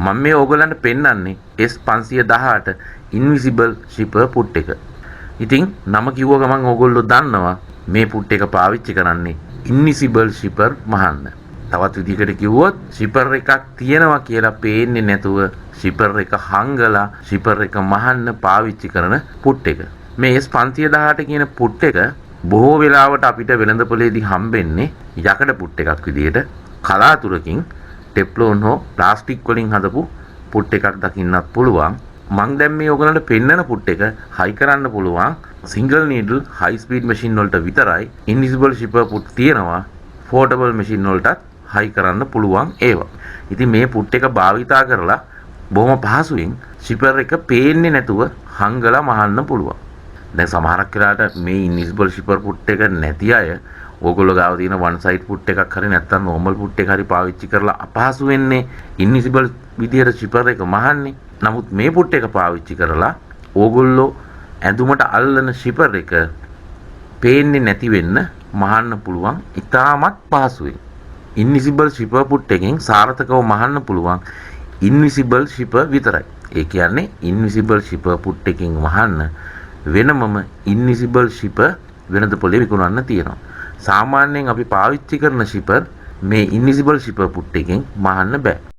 මම මේ ඕගොල්ලන්ට පෙන්වන්නේ S518 ඉන්විසිබල් ෂිපර් පුට් එක. ඉතින් නම කිව්ව ගමන් ඕගොල්ලෝ දන්නවා මේ පුට් එක පාවිච්චි කරන්නේ ඉන්විසිබල් ෂිපර් මහන්න. තවත් විදිහකට කිව්වොත් ෂිපර් එකක් තියෙනවා කියලා පේන්නේ නැතුව ෂිපර් එක හංගලා ෂිපර් එක මහන්න පාවිච්චි කරන පුට් එක. මේ S518 කියන පුට් එක බොහෝ වෙලාවට අපිට වෙළඳපොලේදී හම්බෙන්නේ යකඩ පුට් එකක් විදිහට. කලාතුරකින් ටෙප්ලෝන් හෝ ප්ලාස්ටික් වලින් හදපු පුට් එකක් දකින්නත් පුළුවන්. මං දැන් මේ ඔයගලන්ට පෙන්වන පුට් එක හයි කරන්න පුළුවන් සිංගල් නීඩල් හයි ස්පීඩ් මැෂින් වලට විතරයි. ඉන්විසිබල් ෂිපර් පුට් තියෙනවා පෝටබල් මැෂින් වලටත් හයි කරන්න පුළුවන් ඒවා. ඉතින් මේ පුට් එක භාවිතා කරලා බොහොම පහසුවෙන් ෂිපර් එක පේන්නේ නැතුව හංගලා මහන්න පුළුවන්. දැන් සමහරක් වෙලාවට මේ ඉන්විසිබල් ෂිපර් පුට් එක නැති අය ඕගොල්ලෝ ගාව තියෙන වන් සයිඩ් පුට් එකක් හරි නැත්නම් නෝමල් පුට් එක හරි පාවිච්චි කරලා අපහසු වෙන්නේ ඉන්විසිබල් විදියට ෂිපර් එක මහන්නේ. නමුත් මේ පුට් එක පාවිච්චි කරලා ඕගොල්ලෝ ඇඳුමට අල්ලන ෂිපර් එක පේන්නේ නැති වෙන්න මහන්න පුළුවන් ඉතාමත් පහසුවෙන්. ඉන්විසිබල් ෂිපර් පුට් එකෙන් සාර්ථකව මහන්න පුළුවන් ඉන්විසිබල් ෂිපර් විතරයි. ඒ කියන්නේ ඉන්විසිබල් ෂිපර් පුට් එකෙන් මහන්න වෙනමම ඉන්විසිබල් ෂිපර් වෙළඳපොලේ විකුණන්න තියෙනවා. සාමාන්‍යයෙන් අපි පාවිච්චි කරන ෂිපර් මේ ඉන්විසිබල් ෂිපර් පුට් එකෙන් මහන්න බෑ.